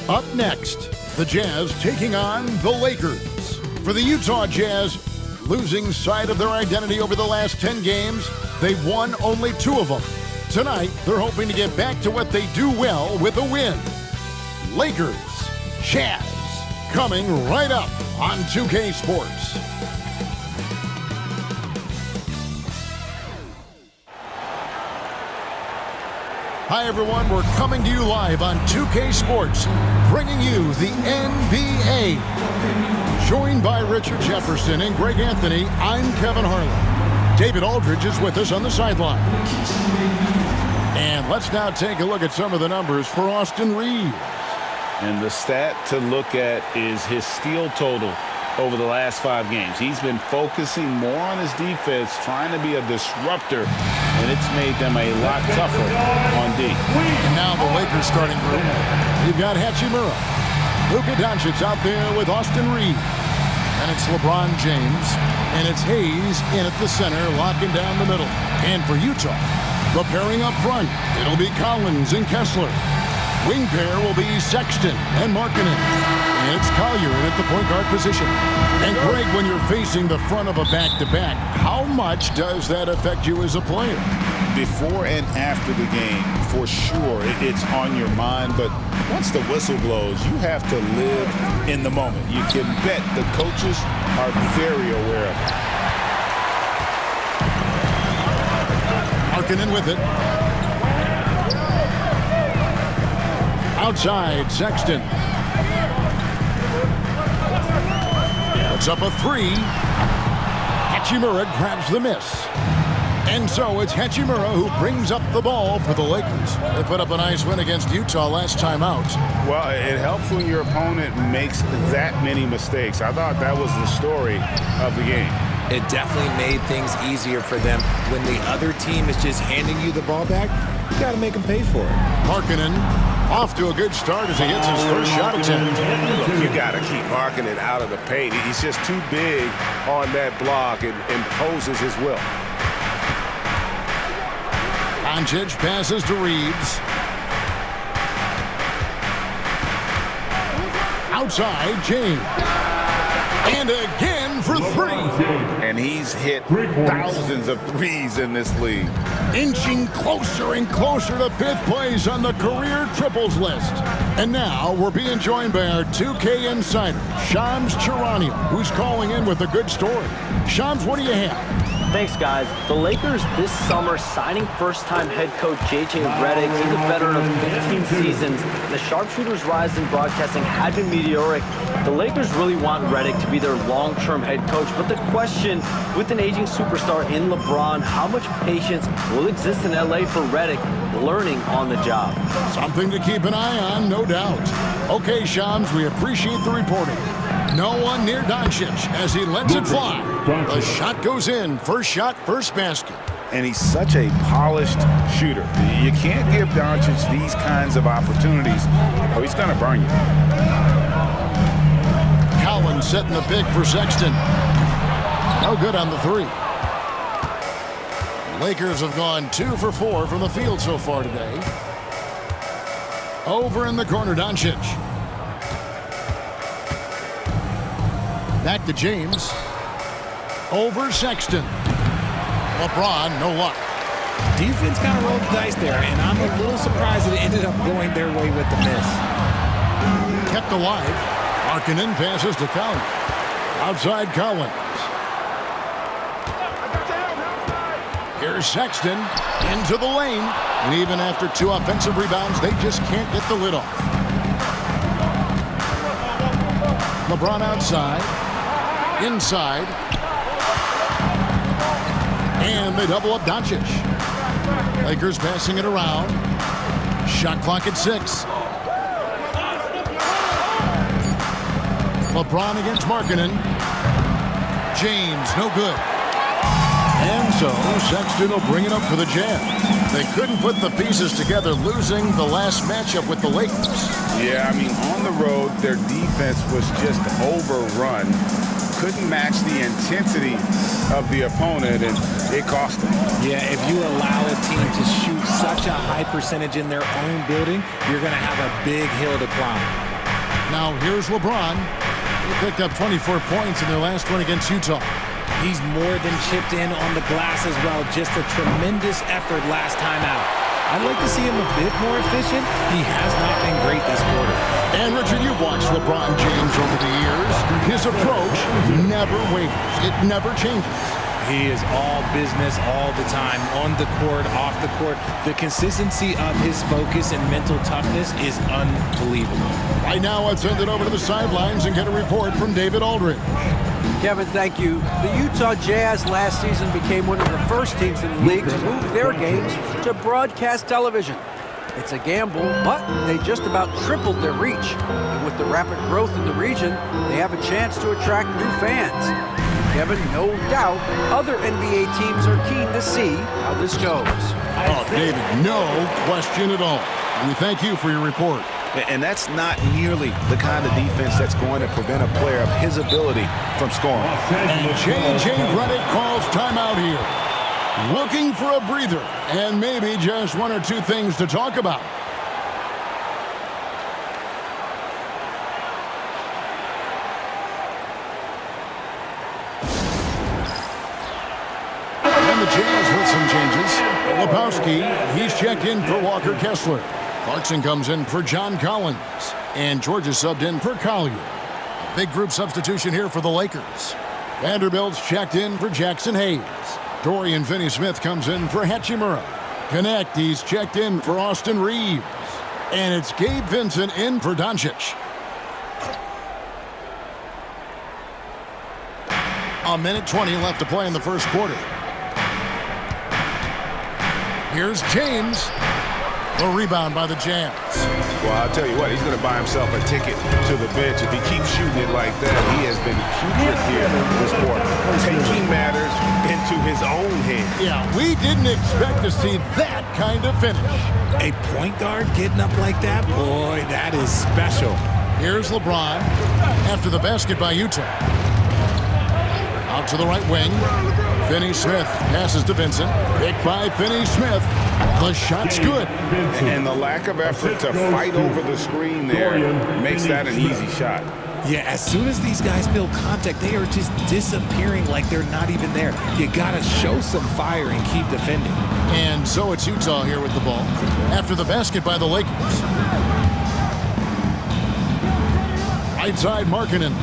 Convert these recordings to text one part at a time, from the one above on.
Up next, the Jazz taking on the LaKErs. For the Utah Jazz, losing sight of their identity over the last 10 games, they've won only 2 of them. Tonight, they're hoping to get back to what they do well with a win. LaKErs, JaZz, coming right up on 2K Sports. Hi everyone, we're coming to you live on 2K Sports, bringing you the NBA. Joined by Richard Jefferson and Greg Anthony, I'm Kevin Harlan. David Aldridge is with us on the sideline. And let's now take a look at some of the numbers for Austin Reeves. And the stat to look at is his steal total over the last 5 games. He's been focusing more on his defense, trying to be a disruptor, and it's made them a lot tougher on D. And now the LaKErs starting group. You've got Hachimura, Luka Doncic out there with Austin Reeves. And it's LeBron James, and it's Hayes in at the center, locking down the middle. And for Utah, the pairing up front, it'll be Collins and Kessler. Wing pair will be Sexton and Markkanen. And it's Collier at the point guard position. And Greg, when you're facing the front of a back-to-back, how much does that affect you as a player? Before and after the game, for sure, it's on your mind. But once the whistle blows, you have to live in the moment. You can bet the coaches are very aware of it. Markkanen with it. Outside, Sexton. Puts up a 3. Hachimura grabs the miss. And so it's Hachimura who brings up the ball for the LaKErs. They put up a nice win against Utah last time out. Well, it helps when your opponent makes that many mistakes. I thought that was the story of the game. It definitely made things easier for them. When the other team is just handing you the ball back, you got to make them pay for it. Markkanen off to a good start as he gets his first shot attempt. Look, you got to keep Markkanen out of the paint. He's just too big on that block and imposes his will. Doncic passes to Reeves. Outside, James. And again for 3. And he's hit thousands of threes in this league. Inching closer and closer to 5th place on the career triples list. And now we're being joined by our 2K insider, Shams Charania, who's calling in with a good story. Shams, what do you have? Thanks, guys. The LaKErs this summer signing first-time head coach J.J. Redick. He's a veteran of 15 seasons. The sharpshooter's rise in broadcasting had been meteoric. The LaKErs really want Redick to be their long-term head coach. But the question, with an aging superstar in LeBron, how much patience will exist in L.A. for Redick learning on the job? Something to keep an eye on, no doubt. Okay, Shams, we appreciate the reporting. No one near Doncic as he lets it fly. The shot goes in. First shot, first basket. And he's such a polished shooter. You can't give Doncic these kinds of opportunities, or he's going to burn you. Collins setting the pick for Sexton. No good on the 3. LaKErs have gone 2 for 4 from the field so far today. Over in the corner, Doncic. Back to James. Over Sexton. LeBron, no luck. Defense kind of rolled the dice there, and I'm a little surprised that it ended up going their way with the miss. Kept alive. Markkanen passes to Collins. Outside Collins. Here's Sexton into the lane. And even after 2 offensive rebounds, they just can't get the lid off. LeBron outside. Inside. And they double up Doncic. LaKErs passing it around. Shot clock at 6. LeBron against Markkanen. James, no good. And so Sexton will bring it up for the Jazz. They couldn't put the pieces together, losing the last matchup with the LaKErs. Yeah, I mean, on the road, their defense was just overrun. Couldn't match the intensity of the opponent, and it cost them. Yeah, if you allow team to shoot such a high percentage in their own building, you're going to have a big hill to climb. Now here's LeBron. He picked up 24 points in their last one against Utah. He's more than chipped in on the glass as well. Just a tremendous effort last time out. I'd like to see him a bit more efficient. He has not been great this quarter. And Richard, you've watched LeBron James over the years. His approach never wavers. It never changes. He is all business all the time, on the court, off the court. The consistency of his focus and mental toughness is unbelievable. Right now, let's send it over to the sidelines and get a report from David Aldridge. Kevin, thank you. The Utah Jazz last season became one of the first teams in the league to move their games to broadcast television. It's a gamble, but they just about tripled their reach. And with the rapid growth in the region, they have a chance to attract new fans. Kevin, no doubt, other NBA teams are keen to see how this goes. Oh, David, no question at all. We thank you for your report. And that's not nearly the kind of defense that's going to prevent a player of his ability from scoring. And J.J. Redick calls timeout here. Looking for a breather and maybe just one or two things to talk about. And the Jazz with some changes. Lebowski, he's checked in for Walker Kessler. Clarkson comes in for John Collins. And George is subbed in for Collier. Big group substitution here for the Lakers. Vanderbilt's checked in for Jackson Hayes. Dorian Finney-Smith comes in for Hachimura. Connect, he's checked in for Austin Reeves. And it's Gabe Vincent in for Doncic. A minute 20 left to play in the first quarter. Here's James. The rebound by the Jazz. Well, I'll tell you what, he's going to buy himself a ticket to the bench. If he keeps shooting it like that, he has been putrid here this quarter. Taking matters into his own hands. Yeah, we didn't expect to see that kind of finish. A point guard getting up like that? Boy, that is special. Here's LeBron after the basket by Utah. Out to the right wing. Finney-Smith passes to Vincent. Picked by Finney-Smith. The shot's good. And the lack of effort to fight over the screen there makes that an easy shot. Yeah, as soon as these guys feel contact, they are just disappearing like they're not even there. You got to show some fire and keep defending. And so it's Utah here with the ball. After the basket by the Lakers. Right side, Markkanen.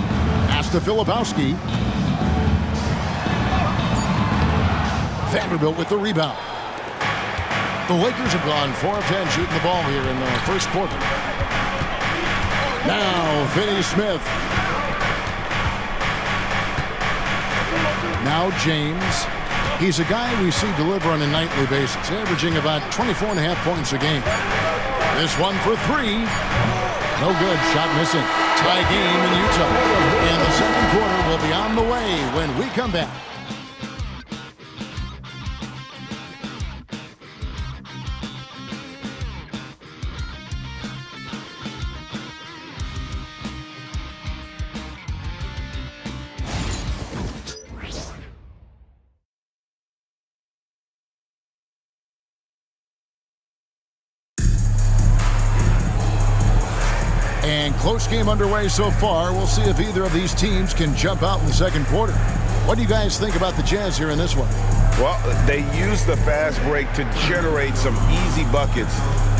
Pass to Filipowski. Vanderbilt with the rebound. The Lakers have gone 4 of 10 shooting the ball here in the first quarter. Now Finney-Smith. Now James. He's a guy we see deliver on a nightly basis, averaging about 24.5 points a game. This one for 3. No good. Shot missing. Tie game in Utah. And the second quarter will be on the way when we come back. And close game underway so far. We'll see if either of these teams can jump out in the second quarter. What do you guys think about the Jazz here in this one? Well, they used the fast break to generate some easy buckets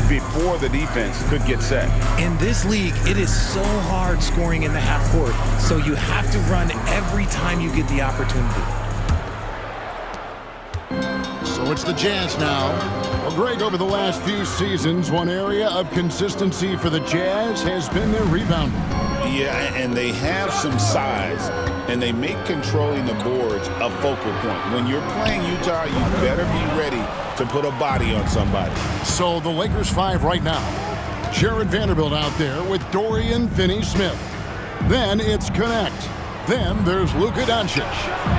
before the defense could get set. In this league, it is so hard scoring in the half court, so you have to run every time you get the opportunity. So it's the Jazz now. Well, Greg, over the last few seasons, one area of consistency for the Jazz has been their rebounding. Yeah, and they have some size, and they make controlling the boards a focal point. When you're playing Utah, you better be ready to put a body on somebody. So the Lakers 5 right now. Jared Vanderbilt out there with Dorian Finney-Smith. Then it's Connect. Then there's Luka Doncic.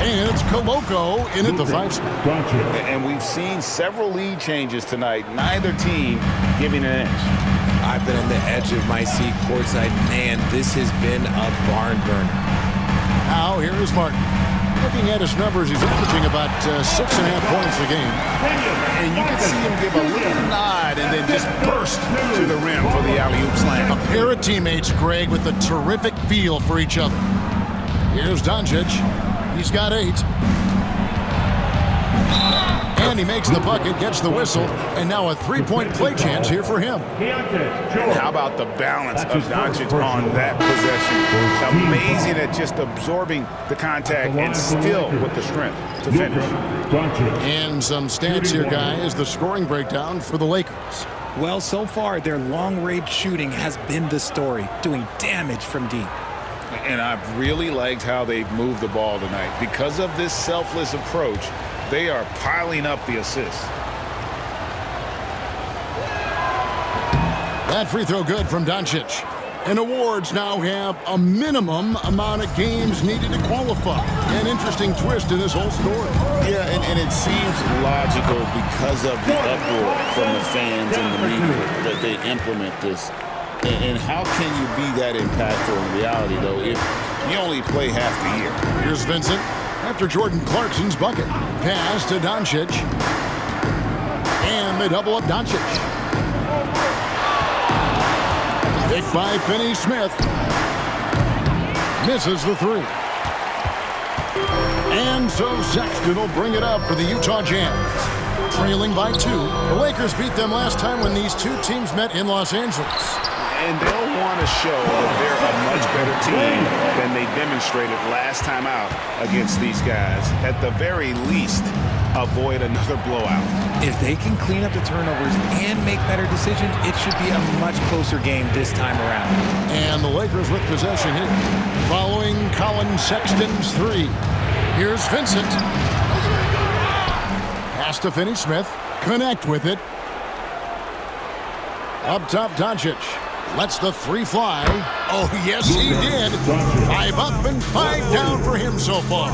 And it's Koloko in at the 5 spot. And we've seen several lead changes tonight, neither team giving an inch. I've been on the edge of my seat courtside. Man, this has been a barn burner. Now here is Martin. Looking at his numbers, he's averaging about 6.5 points a game. And you can see him give a little nod and then just burst to the rim for the alley-oop slam. A pair of teammates, Greg, with a terrific feel for each other. Here's Doncic. He's got 8. And he makes the bucket, gets the whistle, and now a three-point play chance here for him. And how about the balance of Doncic on that possession? Amazing at just absorbing the contact and still with the strength to finish. And some stats here, guys, the scoring breakdown for the Lakers. Well, so far, their long-range shooting has been the story, doing damage from deep. And I've really liked how they've moved the ball tonight. Because of this selfless approach, they are piling up the assists. That free throw good from Doncic. And awards now have a minimum amount of games needed to qualify. An interesting twist in this whole story. Yeah, and it seems logical because of the uproar from the fans and the media that they implement this. And how can you be that impactful in reality, though, if you only play half the year? Here's Vincent after Jordan Clarkson's bucket. Pass to Doncic. And they double up Doncic. Picked by Finney-Smith. Misses the 3. And so Sexton will bring it up for the Utah Jazz. Trailing by 2. The Lakers beat them last time when these two teams met in Los Angeles. And they'll want to show that they're a much better team than they demonstrated last time out against these guys. At the very least, avoid another blowout. If they can clean up the turnovers and make better decisions, it should be a much closer game this time around. And the Lakers with possession here. Following Colin Sexton's 3. Here's Vincent. Pass to Finney-Smith. Connect with it. Up top, Doncic. Lets the 3 fly. Oh, yes, he did. 5 up and 5 down for him so far.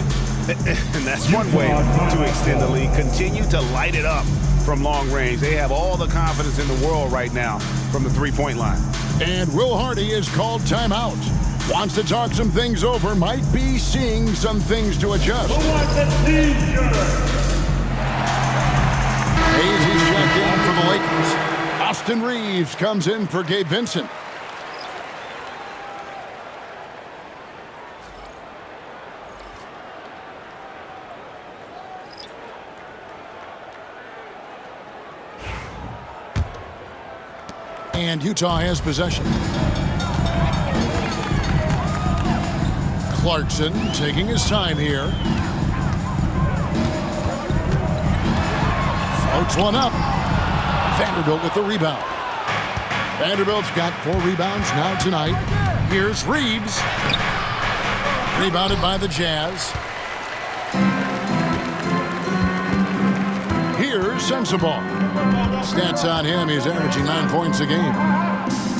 And that's one way to extend the lead. Continue to light it up from long range. They have all the confidence in the world right now from the three-point line. And Will Hardy is called timeout. Wants to talk some things over. Might be seeing some things to adjust. Hayes is checked in for the Lakers. Austin Reeves comes in for Gabe Vincent. And Utah has possession. Clarkson taking his time here. Floats one up. Vanderbilt with the rebound. Vanderbilt's got 4 rebounds now tonight. Here's Reeves. Rebounded by the Jazz. Here's Sensabaugh. Stats on him, he's averaging 9 points a game.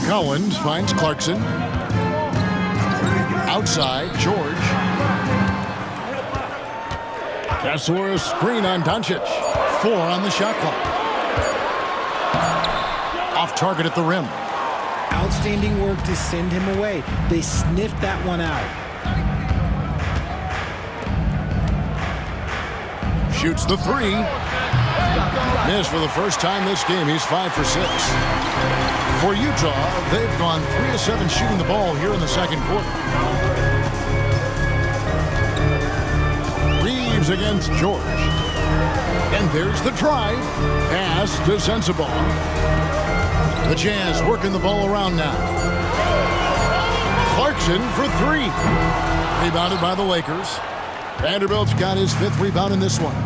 Collins finds Clarkson. Outside, George. Kessler, a screen on Doncic. 4 on the shot clock. Off target at the rim. Outstanding work to send him away. They sniffed that one out. Shoots the 3. Missed for the first time this game. He's 5 for 6. For Utah, they've gone 3 of 7 shooting the ball here in the second quarter. Reeves against George. And there's the drive. Pass to Sensabaugh. The Jazz working the ball around now. Clarkson for 3. Rebounded by the Lakers. Vanderbilt's got his 5th rebound in this one.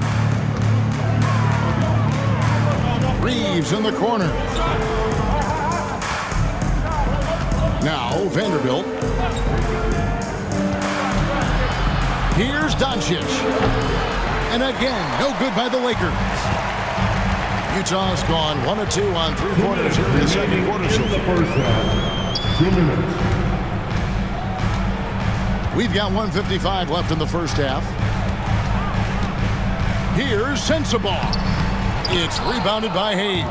Reeves in the corner. Now Vanderbilt. Here's Doncic. And again, no good by the Lakers. Utah's gone 1 of 2 on 3 quarters here in the second quarter so far. We've got 1:55 left in the first half. Here's Sensabaugh. It's rebounded by Hayes.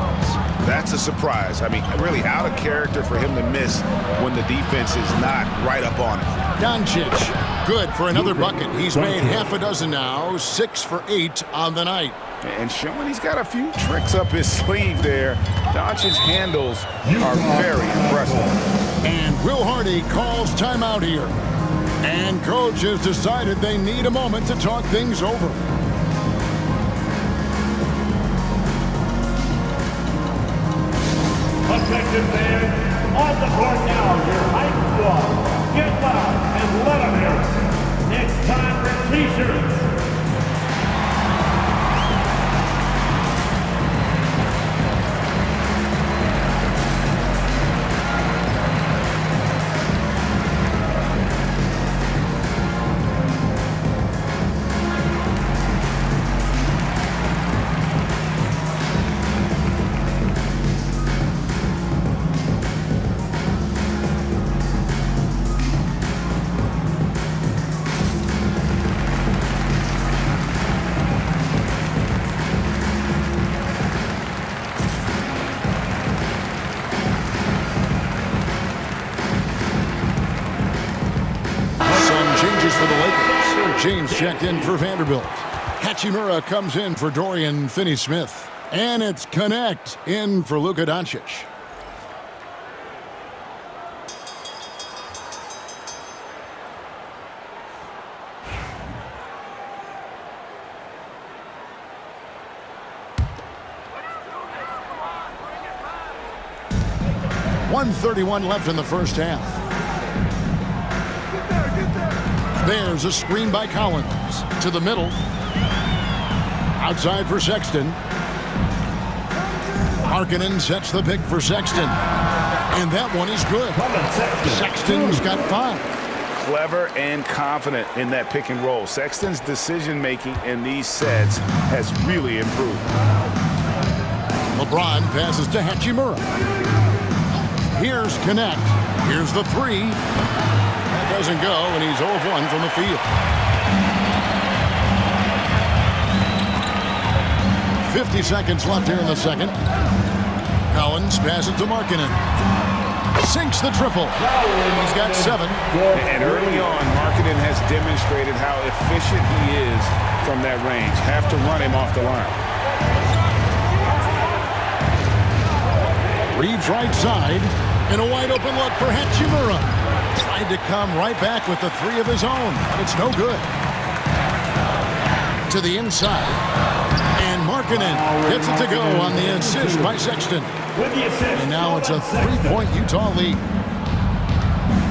That's a surprise. I mean, really out of character for him to miss when the defense is not right up on him. Doncic, good for another bucket. He's made half a dozen now, 6 for 8 on the night. And showing he's got a few tricks up his sleeve there. Doncic's handles are very impressive. And Will Hardy calls timeout here. And coach has decided they need a moment to talk things over. Attention fans, on the court now, your hype squad. Get loud and let them hear it. Next time for t-shirts. For the Lakers, James checked in for Vanderbilt. Hachimura comes in for Dorian Finney-Smith. And it's Connect in for Luka Doncic. .131 left in the first half. There's a screen by Collins to the middle. Outside for Sexton. Markkanen sets the pick for Sexton. And that one is good. Sexton's got 5. Clever and confident in that pick and roll. Sexton's decision-making in these sets has really improved. LeBron passes to Hachimura. Here's Connect. Here's the 3. Doesn't go, and he's 0 of 1 from the field. 50 seconds left here in the second. Collins passes to Markkanen. Sinks the triple. He's got 7. And early on, Markkanen has demonstrated how efficient he is from that range. Have to run him off the line. Reeves right side, and a wide open look for Hachimura. Tried to come right back with the 3 of his own. It's no good. To the inside. And Markkanen gets it to go on the assist by Sexton. And now it's a 3-point Utah lead.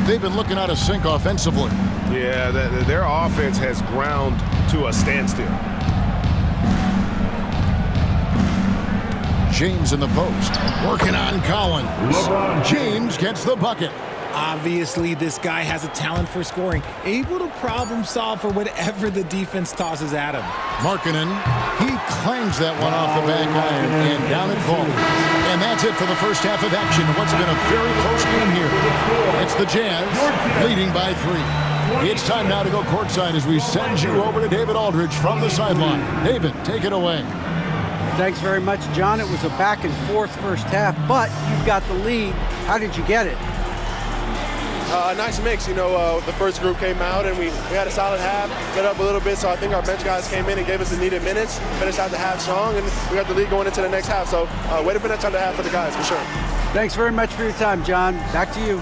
They've been looking out of sync offensively. Yeah, their offense has ground to a standstill. James in the post. Working on Collins. James gets the bucket. Obviously, this guy has a talent for scoring, able to problem solve for whatever the defense tosses at him. Markkanen, he clangs that one off the back iron, and down it falls. And that's it for the first half of action. What's been a very close game here. It's the Jazz leading by 3. It's time now to go courtside as we send you over to David Aldridge from the sideline. David, take it away. Thanks very much, John. It was a back and forth first half, but you've got the lead. How did you get it? A nice mix. You know, the first group came out and we had a solid half, got up a little bit, so I think our bench guys came in and gave us the needed minutes, finished out the half strong, and we got the lead going into the next half. So way to finish out the half for the guys, for sure. Thanks very much for your time, John. Back to you.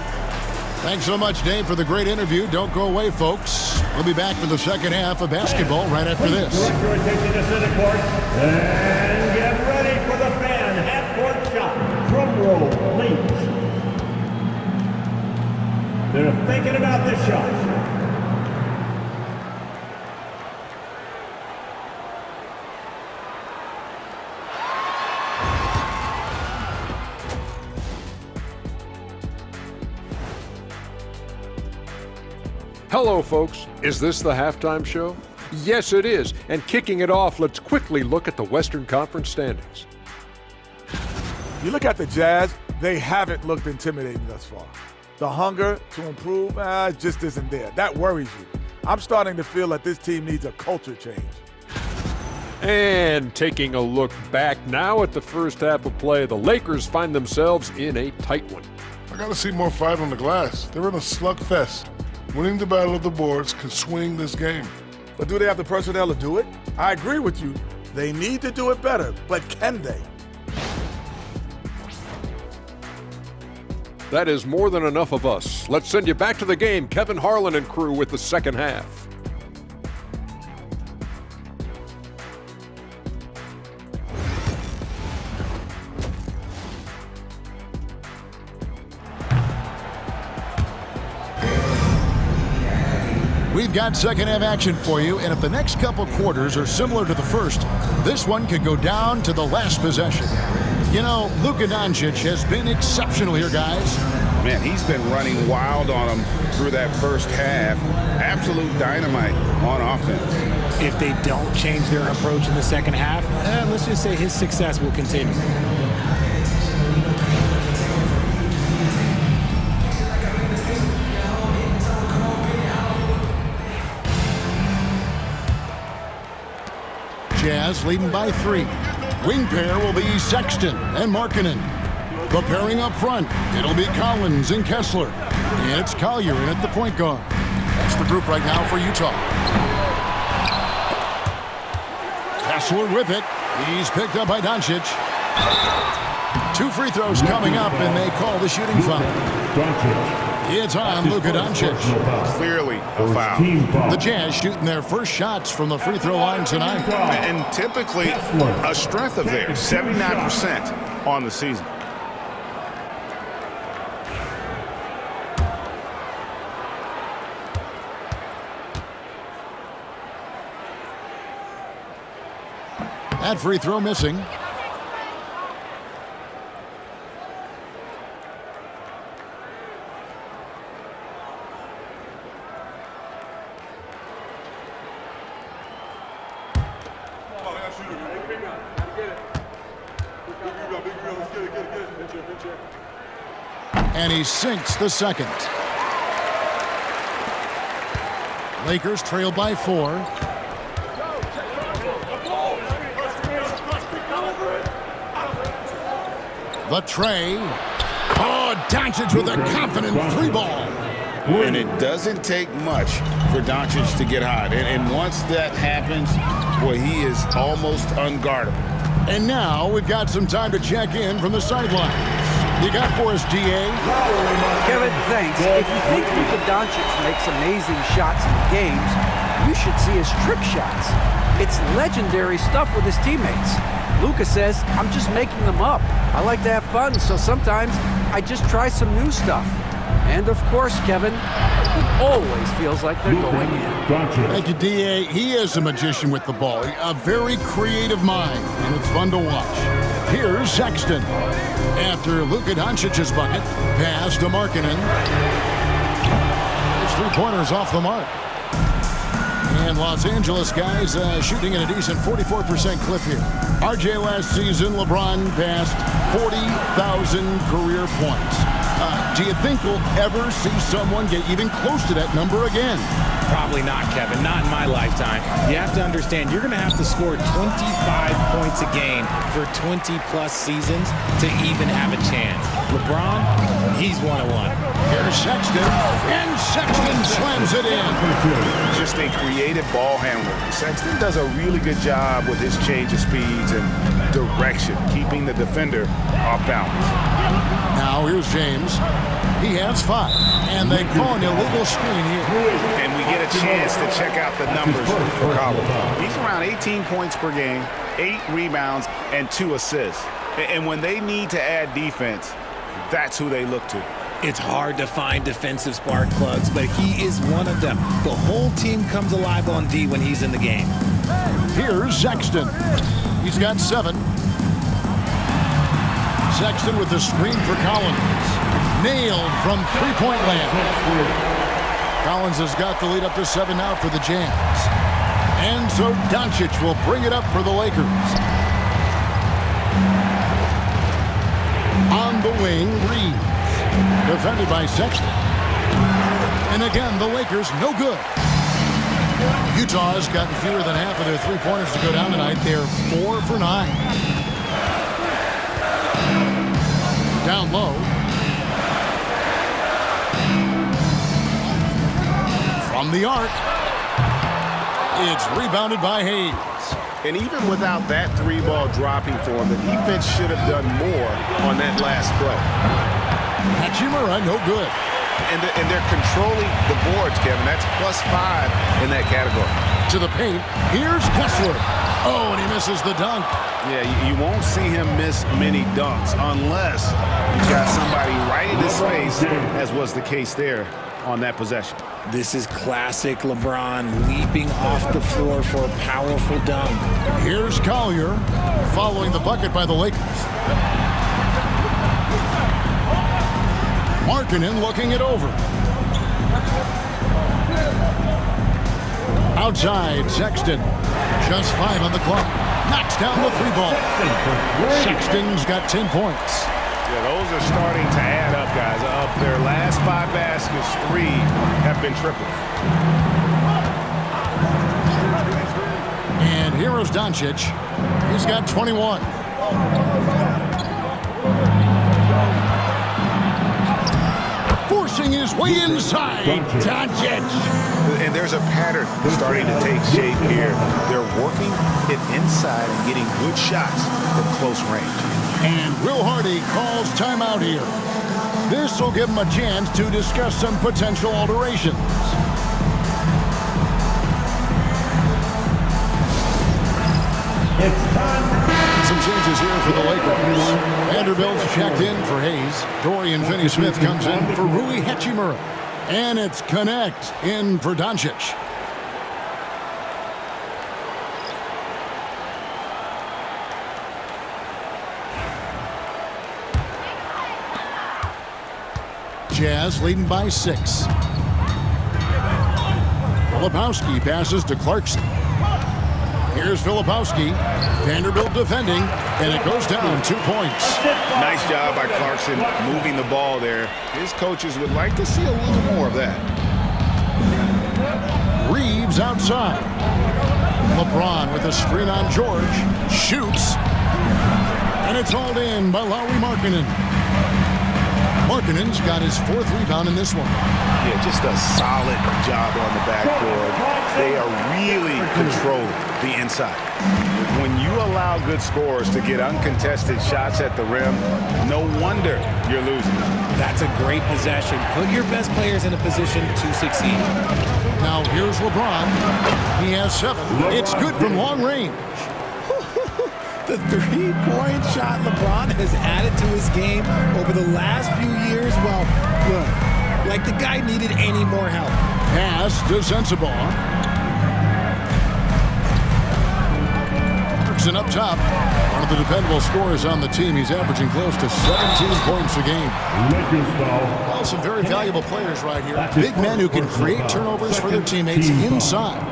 Thanks so much, Dave, for the great interview. Don't go away, folks. We'll be back for the second half of basketball right after this. Direct your attention to center court and get ready for the fan half-court shot. Drum roll, please. They're thinking about this shot. Hello, folks. Is this the halftime show? Yes, it is. And kicking it off, let's quickly look at the Western Conference standings. You look at the Jazz, they haven't looked intimidating thus far. The hunger to improve just isn't there. That worries you. I'm starting to feel that this team needs a culture change. And taking a look back now at the first half of play, the Lakers find themselves in a tight one. I gotta see more fight on the glass. They're in a slugfest. Winning the battle of the boards can swing this game. But do they have the personnel to do it? I agree with you. They need to do it better, but can they? That is more than enough of us. Let's send you back to the game. Kevin Harlan and crew with the second half. We've got second half action for you, and if the next couple quarters are similar to the first, this one could go down to the last possession. You know, Luka Doncic has been exceptional here, guys. Man, he's been running wild on them through that first half. Absolute dynamite on offense. If they don't change their approach in the second half, let's just say his success will continue. Jazz leading by 3. Wing pair will be Sexton and Markkanen. The pairing up front, it'll be Collins and Kessler. And it's Collier in at the point guard. That's the group right now for Utah. Kessler with it. He's picked up by Doncic. 2 free throws coming up, and they call the shooting foul. It's on Luka Doncic. Clearly a foul. The Jazz shooting their first shots from the free throw line tonight. And typically a strength of theirs, 79% on the season. That free throw missing. And he sinks the second. Lakers trail by 4. The tray. Oh, Doncic with a confident 3-ball. And it doesn't take much for Doncic to get hot. And once that happens, boy, he is almost unguardable. And now we've got some time to check in from the sidelines. You got for us, DA? Kevin, thanks. If you think Luka Doncic makes amazing shots in games, you should see his trick shots. It's legendary stuff with his teammates. Luka says, I'm just making them up. I like to have fun, so sometimes I just try some new stuff. And of course, Kevin, it always feels like they're going in. Thank you, DA. He is a magician with the ball. A very creative mind, and it's fun to watch. Here's Sexton. After Luka Doncic's bucket, pass to Markkanen. His 3-pointers off the mark. And Los Angeles guys shooting at a decent 44% clip here. RJ last season, LeBron passed 40,000 career points. Do you think we'll ever see someone get even close to that number again? Probably not, Kevin. Not in my lifetime. You have to understand, you're going to have to score 25 points a game for 20-plus seasons to even have a chance. LeBron, he's one-on-one. Here's Sexton, and Sexton slams it in. Just a creative ball handler. Sexton does a really good job with his change of speeds and direction, keeping the defender off balance. Now here's James. He has 5, and they call an illegal screen here. And we get a chance to check out the numbers for Collins. He's around 18 points per game, 8 rebounds, and 2 assists. And when they need to add defense, that's who they look to. It's hard to find defensive spark plugs, but he is one of them. The whole team comes alive on D when he's in the game. Here's Sexton. He's got 7. Sexton with the screen for Collins. Nailed from 3-point land. Collins has got the lead up to 7 now for the Jazz. And so Doncic will bring it up for the Lakers. On the wing, Reeves. Defended by Sexton. And again, the Lakers no good. Utah's gotten fewer than half of their three-pointers to go down tonight. They're 4 for 9. Down low. From the arc. It's rebounded by Hayes. And even without that three ball dropping for him, the defense should have done more on that last play. Hachimura, no good. And they're controlling the boards, Kevin. That's +5 in that category. To the paint. Here's Kessler. Oh, and he misses the dunk. Yeah, you won't see him miss many dunks unless he's got somebody right in his face, as was the case there on that possession. This is classic LeBron leaping off the floor for a powerful dunk. Here's Collier following the bucket by the Lakers. Markkanen looking it over. Outside, Sexton. Just 5 on the clock. Knocks down the 3-ball. Sexton's got 10 points. Yeah, those are starting to add up, guys. Of their last 5 baskets, 3 have been triple. And here's Doncic. He's got 21. Forcing his way inside. Doncic. And there's a pattern starting to take shape here. They're working it inside and getting good shots from close range. And Will Hardy calls timeout here. This will give him a chance to discuss some potential alterations. It's time. Some changes here for the Lakers. Vanderbilt's checked in for Hayes. Dorian Finney-Smith comes in for Rui Hachimura. And it's Connect in for Doncic. Jazz leading by 6. Filipowski passes to Clarkson. Here's Filipowski. Vanderbilt defending, and it goes down 2 points. Nice job by Clarkson moving the ball there. His coaches would like to see a little more of that. Reeves outside. LeBron with a screen on George. Shoots. And it's hauled in by Lauri Markkanen. Markkanen's got his 4th rebound in this one. Yeah, just a solid job on the backboard. They are really controlling the inside. When you allow good scorers to get uncontested shots at the rim, no wonder you're losing. That's a great possession. Put your best players in a position to succeed. Now here's LeBron. He has 7. It's good from long range. The 3-point shot LeBron has added to his game over the last few years. Well, look, like the guy needed any more help. Pass to Sensabaugh. Clarkson up top. One of the dependable scorers on the team. He's averaging close to 17 points a game. Well, some very valuable players right here. Big men who can create turnovers for their teammates inside.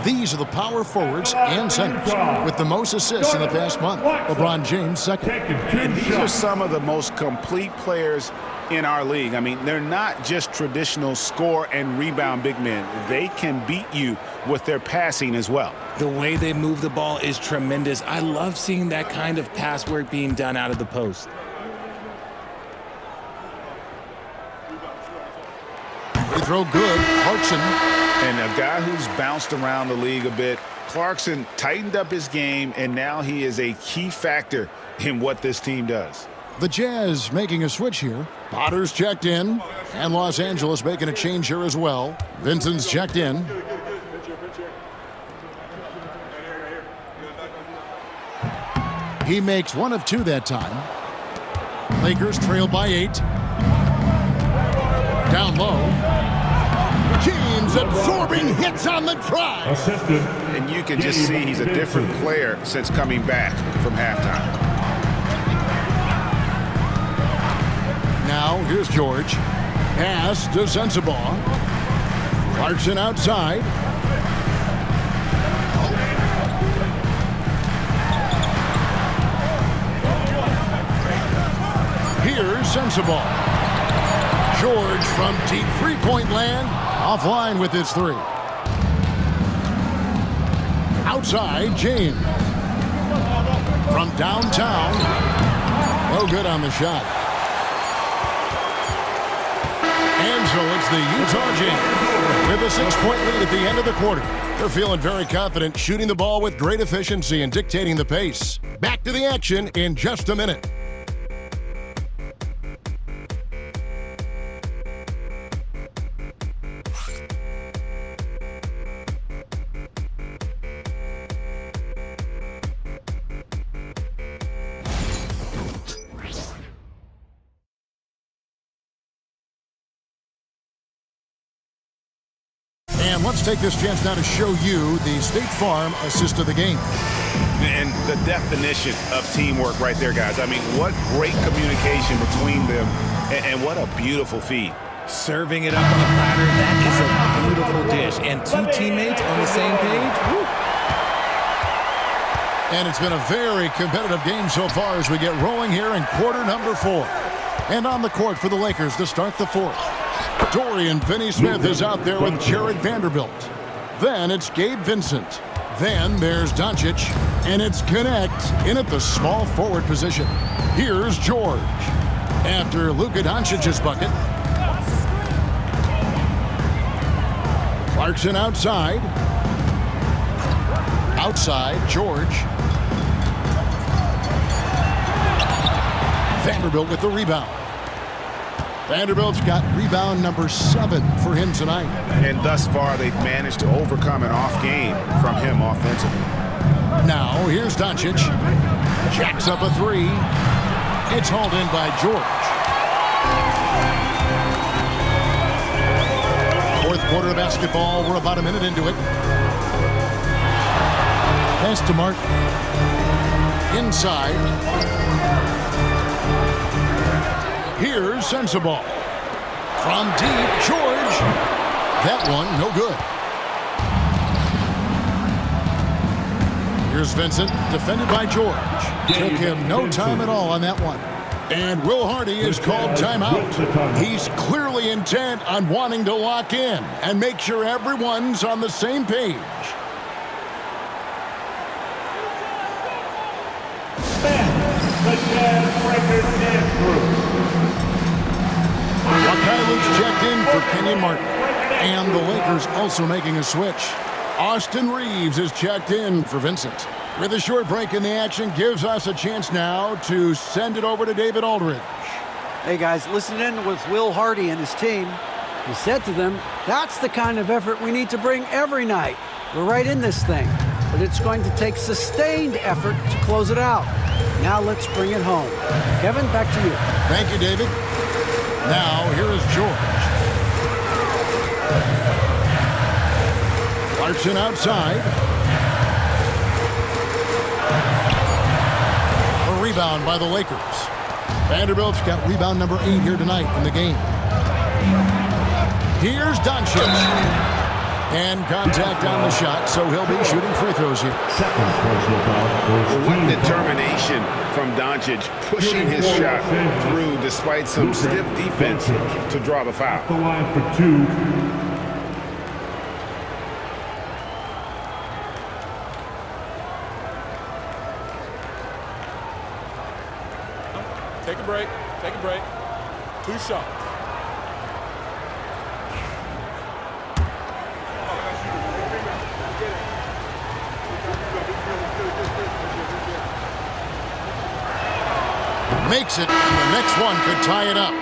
These are the power forwards and centers with the most assists in the past month. LeBron James, 2nd. And these are some of the most complete players in our league. I mean, they're not just traditional score and rebound big men. They can beat you with their passing as well. The way they move the ball is tremendous. I love seeing that kind of pass work being done out of the post. They throw good. Clarkson. And a guy who's bounced around the league a bit, Clarkson tightened up his game, and now he is a key factor in what this team does. The Jazz making a switch here. Potter's checked in, and Los Angeles making a change here as well. Vincent's checked in. He makes 1 of 2 that time. Lakers trail by 8. Down low. James absorbing hits on the drive. And you can just see he's a different player since coming back from halftime. Now here's George. Pass to Sensabaugh. Clarkson outside. Here's Sensabaugh. George from deep 3-point land. Offline with his 3. outside, James. From downtown, no good on the shot. And so it's the Utah Jazz with a 6-point lead at the end of the quarter. They're feeling very confident, shooting the ball with great efficiency and dictating the pace. Back to the action in just a minute. And let's take this chance now to show you the State Farm assist of the game. And the definition of teamwork right there, guys. I mean, what great communication between them, and what a beautiful feed. Serving it up on a platter, that is a beautiful dish. And two teammates on the same page. Woo. And it's been a very competitive game so far as we get rolling here in quarter number 4. And on the court for the Lakers to start the fourth. Dorian Finney-Smith is out there with Jared Vanderbilt. Then it's Gabe Vincent. Then there's Doncic. And it's Connect in at the small forward position. Here's George. After Luka Doncic's bucket. Clarkson outside. Outside, George. Vanderbilt with the rebound. Vanderbilt's got rebound number 7 for him tonight. And thus far, they've managed to overcome an off game from him offensively. Now, here's Doncic. Jacks up a 3. It's hauled in by George. Fourth quarter of basketball. We're about a minute into it. Pass to Martin. Inside. Here's Sensabaugh. From deep, George. That one, no good. Here's Vincent, defended by George. Took him no time at all on that one. And Will Hardy is called timeout. He's clearly intent on wanting to lock in and make sure everyone's on the same page. The Jazz Record Dance Group. LaKErs checked in for Kenyon Martin. And the Lakers also making a switch. Austin Reeves is checked in for Vincent. With a short break in the action, gives us a chance now to send it over to David Aldridge. Hey guys, listen in with Will Hardy and his team. He said to them, that's the kind of effort we need to bring every night. We're right in this thing, but it's going to take sustained effort to close it out. Now let's bring it home. Kevin, back to you. Thank you, David. Now, here is George. Clarkson outside. A rebound by the Lakers. Vanderbilt's got rebound number 8 here tonight in the game. Here's Doncic. And contact on the shot, so he'll be shooting free throws here. What determination from Doncic, pushing his shot through despite some stiff defense to draw the foul. The line for 2. Take a break. Take a break. 2 shots. Makes it, and the next one could tie it up.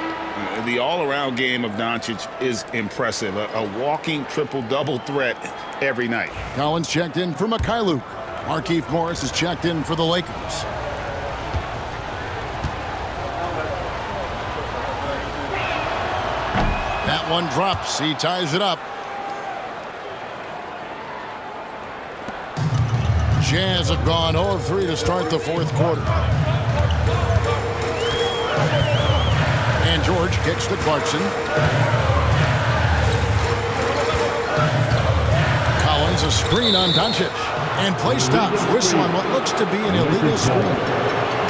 The all-around game of Doncic is impressive. A walking triple-double threat every night. Collins checked in for Mikhailuk. Markieff Morris is checked in for the Lakers. That one drops. He ties it up. Jazz have gone 0 of 3 to start the fourth quarter. And George kicks to Clarkson. Collins a screen on Doncic. And play stops. Whistle on what looks to be an illegal screen.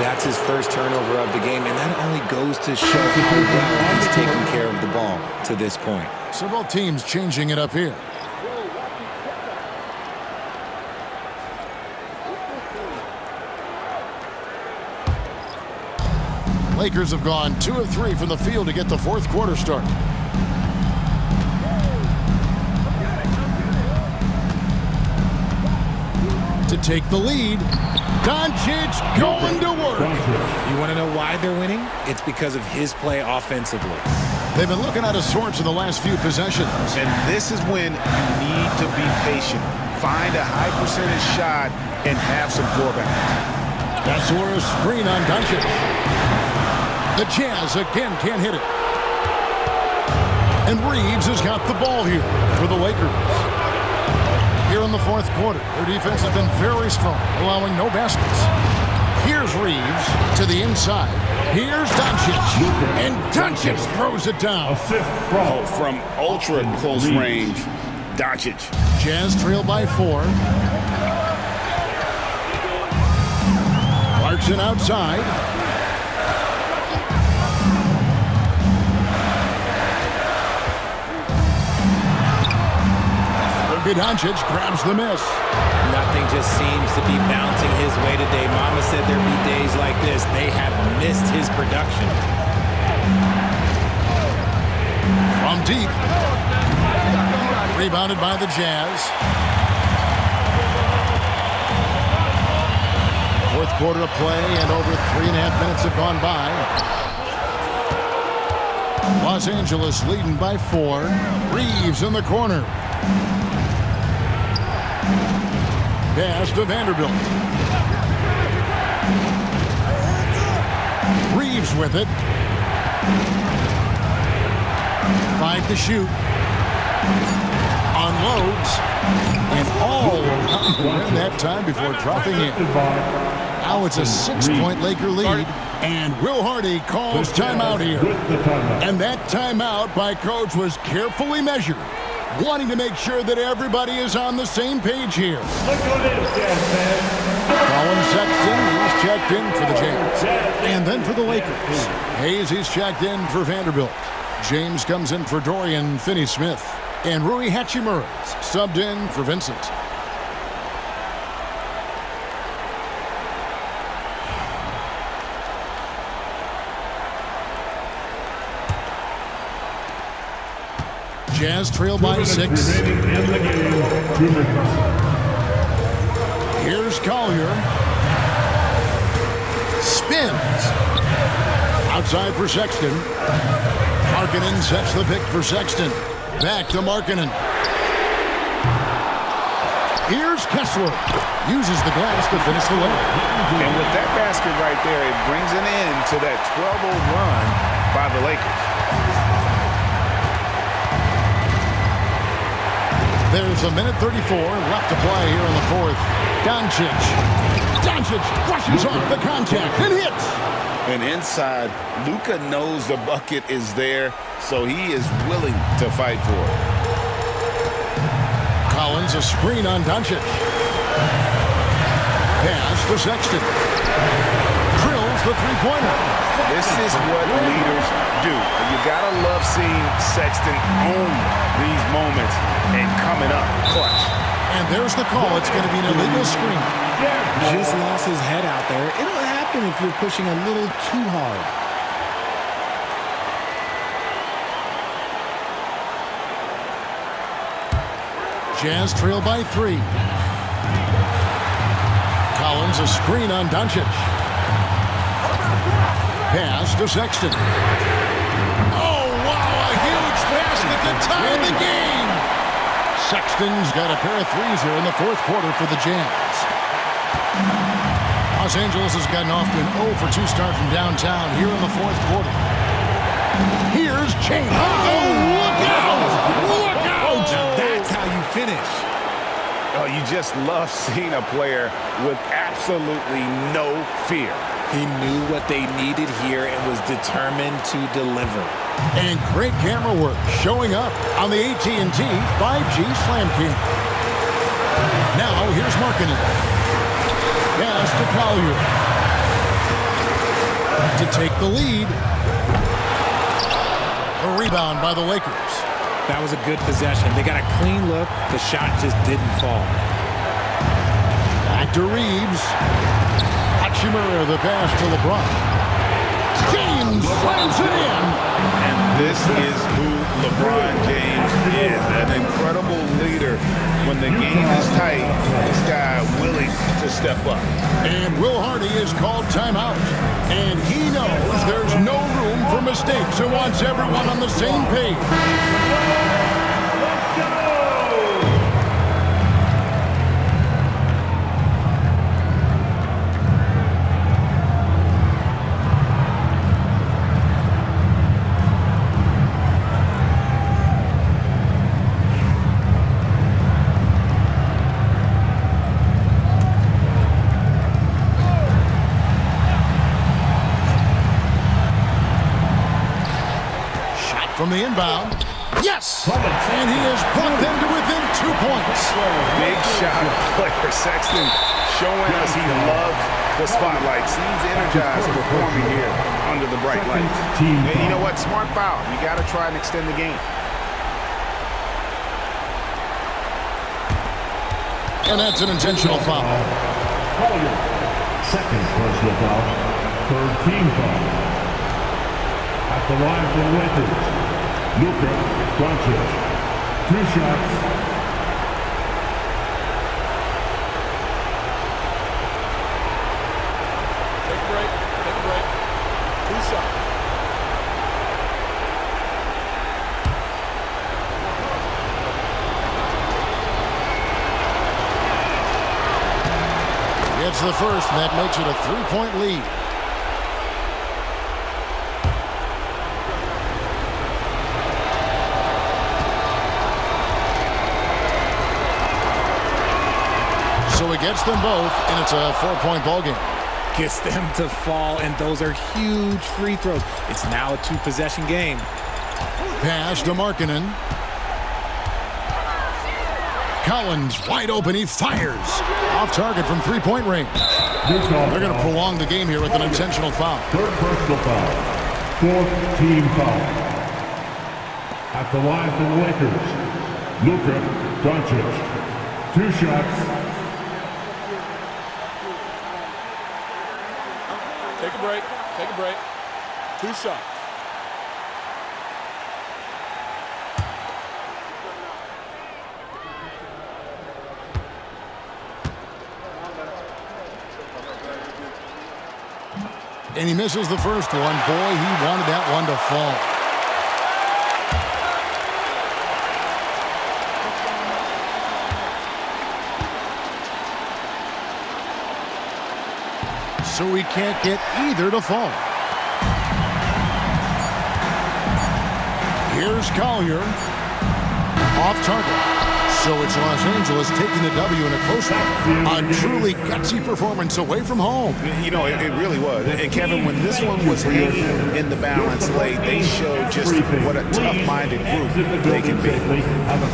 That's his first turnover of the game, and that only goes to show how well he's taken care of the ball to this point. So both teams changing it up here. Lakers have gone 2 of 3 from the field to get the fourth quarter started. To take the lead, Doncic going to work. You want to know why they're winning? It's because of his play offensively. They've been looking out of sorts in the last few possessions. And this is when you need to be patient. Find a high percentage shot and have some foreback. That's where a screen on Doncic. The Jazz again can't hit it. And Reeves has got the ball here for the Lakers. Here in the fourth quarter, their defense has been very strong, allowing no baskets. Here's Reeves to the inside. Here's Doncic. And Doncic throws it down. From ultra close range, Doncic. Jazz trail by 4. Clarkson outside. Doncic grabs the miss. Nothing just seems to be bouncing his way today. Mama said there'd be days like this. They have missed his production. From deep. Rebounded by the Jazz. Fourth quarter of play and over 3.5 minutes have gone by. Los Angeles leading by 4. Reeves in the corner. Pass to Vanderbilt. Reeves with it. 5 to shoot. Unloads. And all around the rim that time before dropping in. Now it's a 6-point Laker lead. And Will Hardy calls timeout here. And that timeout by Coach was carefully measured, wanting to make sure that everybody is on the same page here. Look who it is, Jazz fans. Colin Sexton, he's checked in for the Jazz. And then for the Lakers. Hayes, he's checked in for Vanderbilt. James comes in for Dorian Finney-Smith. And Rui Hachimura's subbed in for Vincent. Jazz trail by 6. Here's Collier. Spins. Outside for Sexton. Markkanen sets the pick for Sexton. Back to Markkanen. Here's Kessler. Uses the glass to finish the layup. And with that basket right there, it brings an end to that 12-0 run by the Lakers. There's a minute 34 left to play here in the fourth. Doncic brushes off the contact and hits. And inside, Luka knows the bucket is there, so he is willing to fight for it. Collins, a screen on Doncic. Pass to Sexton. Drills the three-pointer. This is what leaders do. You gotta love seeing Sexton own these moments and coming up clutch. And there's the call. It's going to be an illegal screen. Just lost his head out there. It'll happen if you're pushing a little too hard. Jazz trail by 3. Collins, a screen on Doncic. Pass to Sexton. Oh, wow, a huge basket to tie the game. Sexton's got a pair of threes here in the fourth quarter for the Jazz. Los Angeles has gotten off to an 0-for-2 start from downtown here in the fourth quarter. Here's Chambers. Oh, look out! Look out! That's how you finish. Oh, you just love seeing a player with absolutely no fear. He knew what they needed here and was determined to deliver. And great camera work showing up on the AT&T 5G Slam Cam. Now here's Markkanen. Pass to Collier. To take the lead. A rebound by the Lakers. That was a good possession. They got a clean look. The shot just didn't fall. Back to Reeves. Hachimura, the pass to LeBron. James slams it in. And this is who LeBron James is, an incredible leader. When the game is tight, this guy willing to step up. And Will Hardy is called timeout. And he knows there's no room for mistakes and wants everyone on the same page. From the inbound, yes! And he has brought them to within 2 points. Big shot player. Sexton showing us he loves the spotlight. Seems energized performing here under the bright lights. And you know what? Smart foul. You got to try and extend the game. And that's an intentional foul. Second personal foul. Third team foul. At the line for the LaKErs, Luka Doncic. 2 shots. Take a break. 2 shots. Gets the first, and that makes it a 3-point lead. So he gets them both, and it's a 4-point ball game. Gets them to fall, and those are huge free throws. It's now a 2-possession game. Pass to Markkanen. Collins wide open. He fires. Off target from 3-point range. They're going to prolong the game here with an intentional foul. Third personal foul. Fourth team foul. At the line for the LaKErs, Luka Doncic. 2 shots. Take a break. 2 shots. And he misses the first one. Boy, he wanted that one to fall. So he can't get either to fall. Here's Collier. Off target. So it's Los Angeles taking the W in a close one. A truly gutsy performance away from home. You know, it really was. And Kevin, when this one was hanging in the balance late, they showed just what a tough-minded group they can be.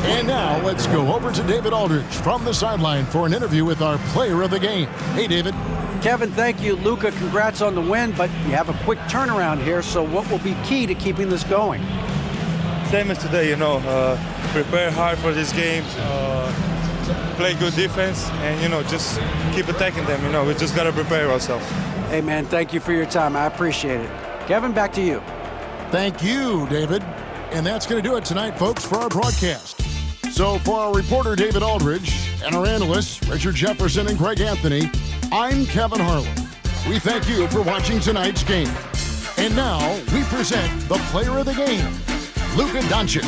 And now let's go over to David Aldridge from the sideline for an interview with our player of the game. Hey, David. Kevin, thank you. Luka, congrats on the win, but you have a quick turnaround here, so what will be key to keeping this going? Same as today, prepare hard for this game, play good defense, and, just keep attacking them. We just got to prepare ourselves. Hey, man, thank you for your time. I appreciate it. Kevin, back to you. Thank you, David. And that's going to do it tonight, folks, for our broadcast. So for our reporter, David Aldridge, and our analysts, Richard Jefferson and Greg Anthony, I'm Kevin Harlan. We thank you for watching tonight's game. And now we present the player of the game, Luka Doncic.